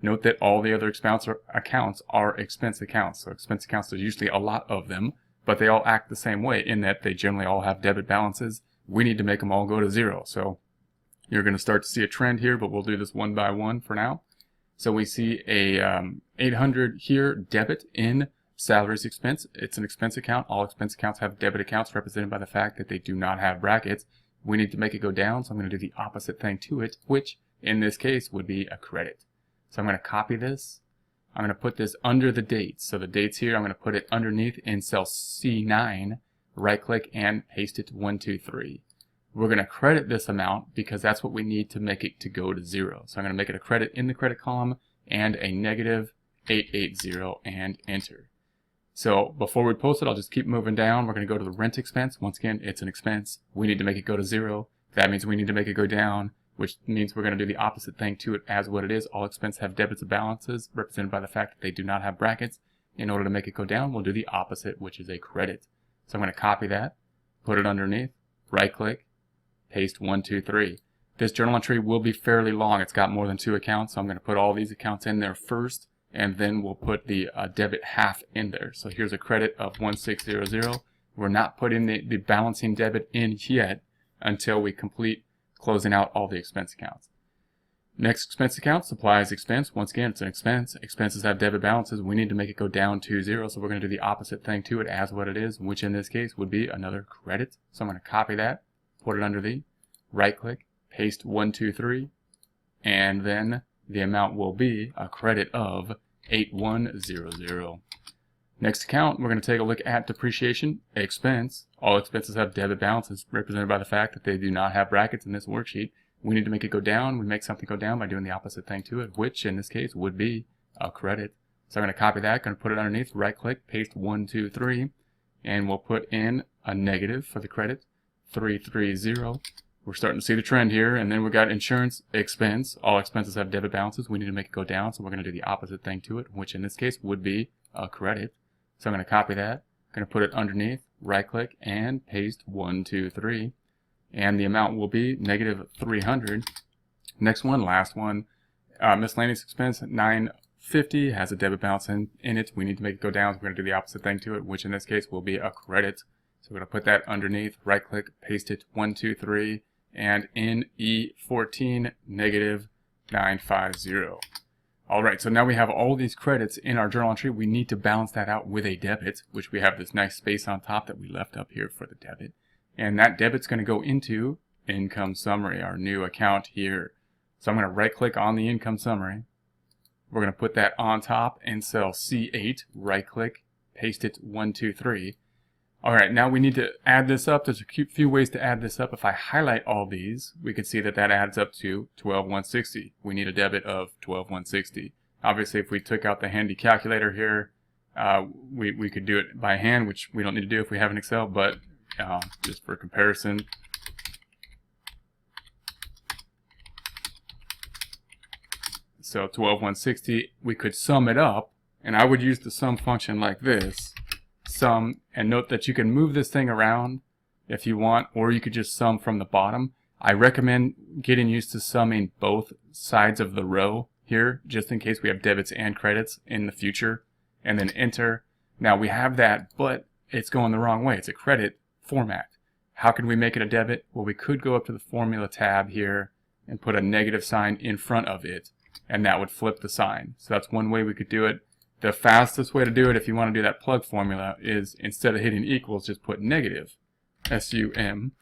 Note that all the other accounts are expense accounts. So expense accounts, there's usually a lot of them, but they all act the same way in that they generally all have debit balances. We need to make them all go to zero. So you're going to start to see a trend here, but we'll do this one by one for now. So we see a 800 here debit in salaries expense. It's an expense account. All expense accounts have debit accounts represented by the fact that they do not have brackets. We need to make it go down, so I'm going to do the opposite thing to it, which in this case would be a credit. So I'm going to copy this. I'm going to put this under the dates. So the dates here, I'm going to put it underneath in cell C9, right click and paste it to 1, 2, 3. We're going to credit this amount because that's what we need to make it to go to zero. So I'm going to make it a credit in the credit column and a negative 880 and enter. So before we post it, I'll just keep moving down. We're going to go to the rent expense. Once again, it's an expense. We need to make it go to zero. That means we need to make it go down, which means we're going to do the opposite thing to it as what it is. All expense have debits and balances represented by the fact that they do not have brackets. In order to make it go down, we'll do the opposite, which is a credit. So I'm going to copy that, put it underneath, right click, paste 1, 2, 3. This journal entry will be fairly long. It's got more than 2 accounts, so I'm going to put all these accounts in there first, and then we'll put the debit half in there. So here's a credit of 1600. We're not putting the balancing debit in yet until we complete closing out all the expense accounts. Next expense account, supplies expense. Once again, it's an expense. Expenses have debit balances. We need to make it go down to zero, so we're going to do the opposite thing to it as what it is, which in this case would be another credit. So I'm going to copy that, put it under the, right click, paste 1, 2, 3, and then the amount will be a credit of 8100. Next account, we're going to take a look at depreciation expense. All expenses have debit balances represented by the fact that they do not have brackets in this worksheet. We need to make it go down. We make something go down by doing the opposite thing to it, which in this case would be a credit. So I'm going to copy that, going to put it underneath, right click, paste 1, 2, 3, and we'll put in a negative for the credit, 330. We're starting to see the trend here, and then we've got insurance expense. All expenses have debit balances. We need to make it go down, so we're going to do the opposite thing to it, which in this case would be a credit. So I'm going to copy that, going to put it underneath, right click, and paste 1, 2, 3, and the amount will be negative 300. Next one, last one, miscellaneous expense, 950 has a debit balance in it. We need to make it go down, so we're going to do the opposite thing to it, which in this case will be a credit. So we're going to put that underneath, right click, paste it, 1, 2, 3, and in E14, negative 950. Alright, so now we have all these credits in our journal entry. We need to balance that out with a debit, which we have this nice space on top that we left up here for the debit. And that debit's going to go into income summary, our new account here. So I'm going to right click on the income summary. We're going to put that on top in cell C8, right click, paste it, 1, 2, 3. Alright, now we need to add this up. There's a few ways to add this up. If I highlight all these, we can see that that adds up to 12,160. We need a debit of 12,160. Obviously, if we took out the handy calculator here, we could do it by hand, which we don't need to do if we have an Excel, but just for comparison. So 12,160, we could sum it up, and I would use the sum function like this. Sum, and note that you can move this thing around if you want, or you could just sum from the bottom. I recommend getting used to summing both sides of the row here, just in case we have debits and credits in the future, and then enter. Now we have that, but it's going the wrong way. It's a credit format. How can we make it a debit? Well, we could go up to the formula tab here and put a negative sign in front of it, and that would flip the sign. So that's one way we could do it. The fastest way to do it, if you want to do that plug formula, is instead of hitting equals, just put negative, SUM,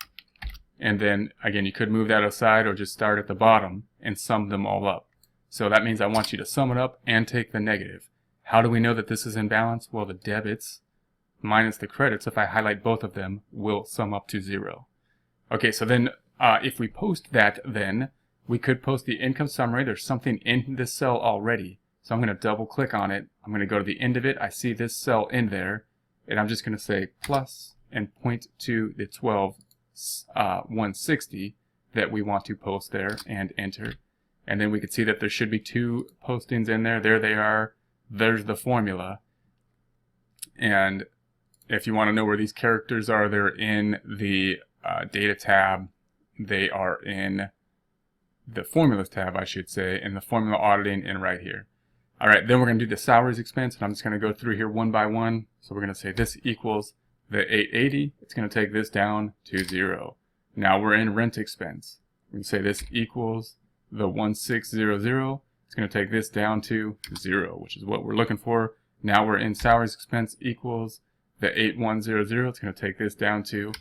and then again you could move that aside or just start at the bottom and sum them all up. So that means I want you to sum it up and take the negative. How do we know that this is in balance? Well, the debits minus the credits, if I highlight both of them, will sum up to 0. Okay, so then if we post that, then we could post the income summary. There's something in this cell already. So I'm going to double click on it. I'm going to go to the end of it. I see this cell in there, and I'm just going to say plus and point to the 12,160 that we want to post there and enter. And then we can see that there should be 2 postings in there. There they are. There's the formula. And if you want to know where these characters are, they're in the data tab. They are in the formulas tab, I should say, in the formula auditing and right here. All right, then we're going to do the salaries expense, and I'm just going to go through here one by one. So we're going to say this equals the 880. It's going to take this down to 0. Now we're in rent expense. We can say this equals the 1600. It's going to take this down to 0, which is what we're looking for. Now we're in salaries expense equals the 8100. It's going to take this down to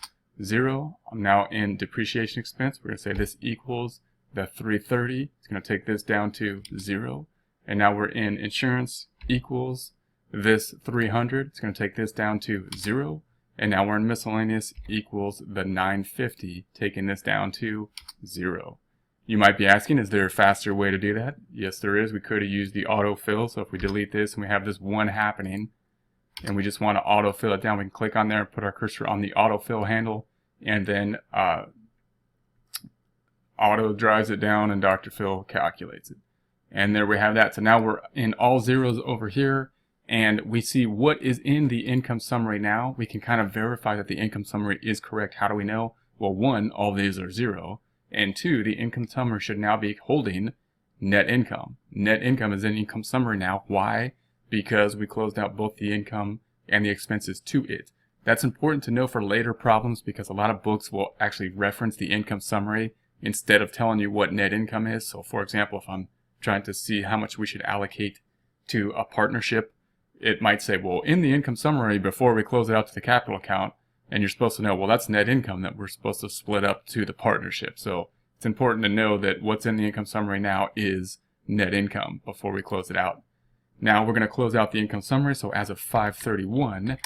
0. I'm now in depreciation expense. We're going to say this equals the 330. It's going to take this down to 0. And now we're in insurance equals this 300. It's going to take this down to 0. And now we're in miscellaneous equals the 950, taking this down to 0. You might be asking, is there a faster way to do that? Yes, there is. We could have used the autofill. So if we delete this and we have this 1 happening, and we just want to autofill it down, we can click on there and put our cursor on the autofill handle, and then auto drives it down and Dr. Phil calculates it. And there we have that. So now we're in all zeros over here, and we see what is in the income summary now. We can kind of verify that the income summary is correct. How do we know? Well, 1, all these are 0. And 2, the income summary should now be holding net income. Net income is in income summary now. Why? Because we closed out both the income and the expenses to it. That's important to know for later problems, because a lot of books will actually reference the income summary instead of telling you what net income is. So for example, if I'm trying to see how much we should allocate to a partnership, it might say, well, in the income summary before we close it out to the capital account, and you're supposed to know, well, that's net income that we're supposed to split up to the partnership. So it's important to know that what's in the income summary now is net income before we close it out. Now we're going to close out the income summary. So as of 5/31,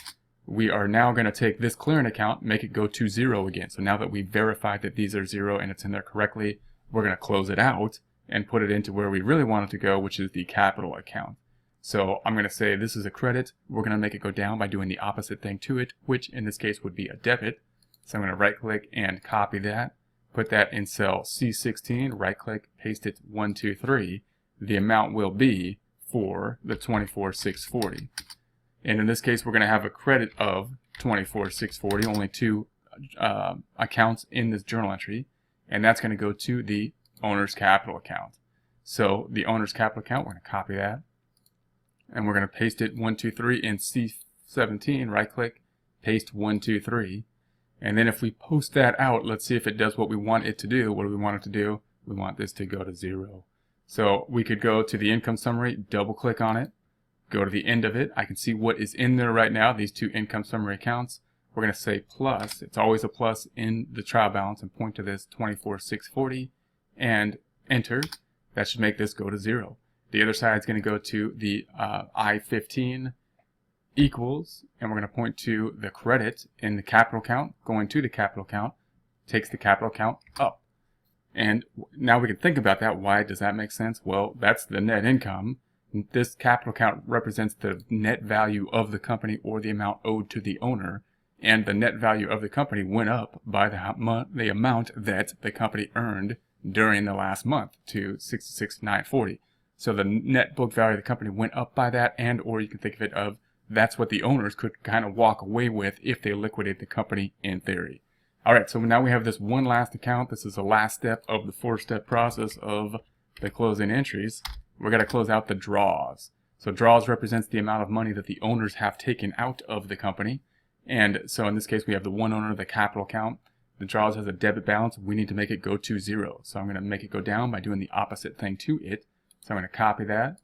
we are now going to take this clearing account, make it go to 0 again. So now that we verified that these are 0 and it's in there correctly, we're going to close it out and put it into where we really want it to go, which is the capital account. So I'm going to say this is a credit. We're going to make it go down by doing the opposite thing to it, which in this case would be a debit. So I'm going to right click and copy that, put that in cell C16, right click, paste it 1, 2, 3. The amount will be for the 24,640. And in this case, we're going to have a credit of 24,640, only 2 accounts in this journal entry, and that's going to go to the owner's capital account. So the owner's capital account, we're going to copy that, and we're going to paste it 1, 2, 3 in C17, right click, paste 1, 2, 3. And then if we post that out, let's see if it does what we want it to do. What do we want it to do? We want this to go to 0. So we could go to the income summary, double click on it, go to the end of it. I can see what is in there right now, these 2 income summary accounts. We're going to say plus, it's always a plus in the trial balance, and point to this 24,640 and enter. That should make this go to 0. The other side is going to go to the I-15 equals, and we're going to point to the credit in the capital account, going to the capital account, takes the capital account up. And now we can think about that. Why does that make sense? Well, that's the net income. This capital account represents the net value of the company or the amount owed to the owner, and the net value of the company went up by the amount that the company earned during the last month to 66,940. So the net book value of the company went up by that, and or you can think of it of that's what the owners could kind of walk away with if they liquidate the company in theory. All right, so now we have this one last account. This is the last step of the 4-step process of the closing entries. We're going to close out the draws. So draws represents the amount of money that the owners have taken out of the company. And so in this case, we have the one owner, the capital account. The draws has a debit balance. We need to make it go to 0. So I'm going to make it go down by doing the opposite thing to it. So I'm going to copy that.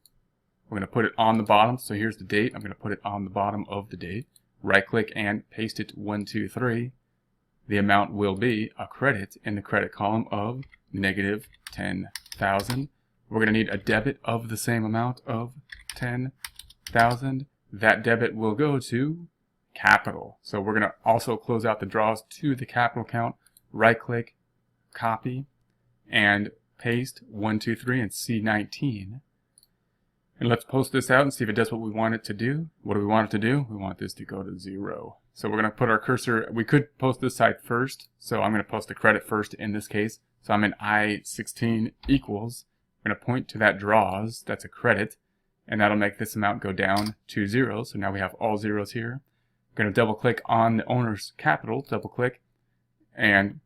We're going to put it on the bottom. So here's the date. I'm going to put it on the bottom of the date. Right click and paste it 1, 2, 3. The amount will be a credit in the credit column of negative 10,000. We're going to need a debit of the same amount of 10,000. That debit will go to capital. So we're going to also close out the draws to the capital account. Right click, copy, and paste 1, 2, 3 and C19. And let's post this out and see if it does what we want it to do. What do we want it to do? We want this to go to 0. So we're going to put our cursor, we could post this side first. So I'm going to post the credit first in this case. So I'm in I-16 equals. I'm going to point to that draws, that's a credit, and that'll make this amount go down to 0. So now we have all zeros here. I'm going to double click on the owner's capital, double click, and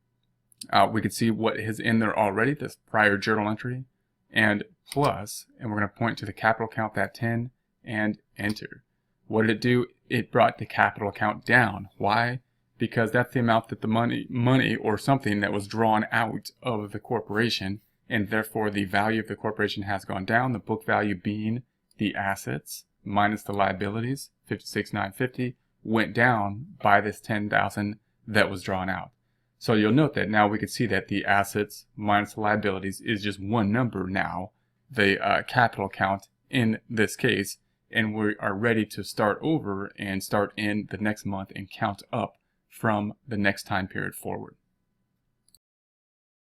we can see what is in there already, this prior journal entry. and plus, and we're going to point to the capital account, that 10, and enter. What did it do? It brought the capital account down. Why? Because that's the amount that the money or something that was drawn out of the corporation, and therefore the value of the corporation has gone down, the book value being the assets minus the liabilities, 56,950, went down by this 10,000 that was drawn out. So you'll note that now we can see that the assets minus the liabilities is just one number now, the capital account in this case, and we are ready to start over and start in the next month and count up from the next time period forward.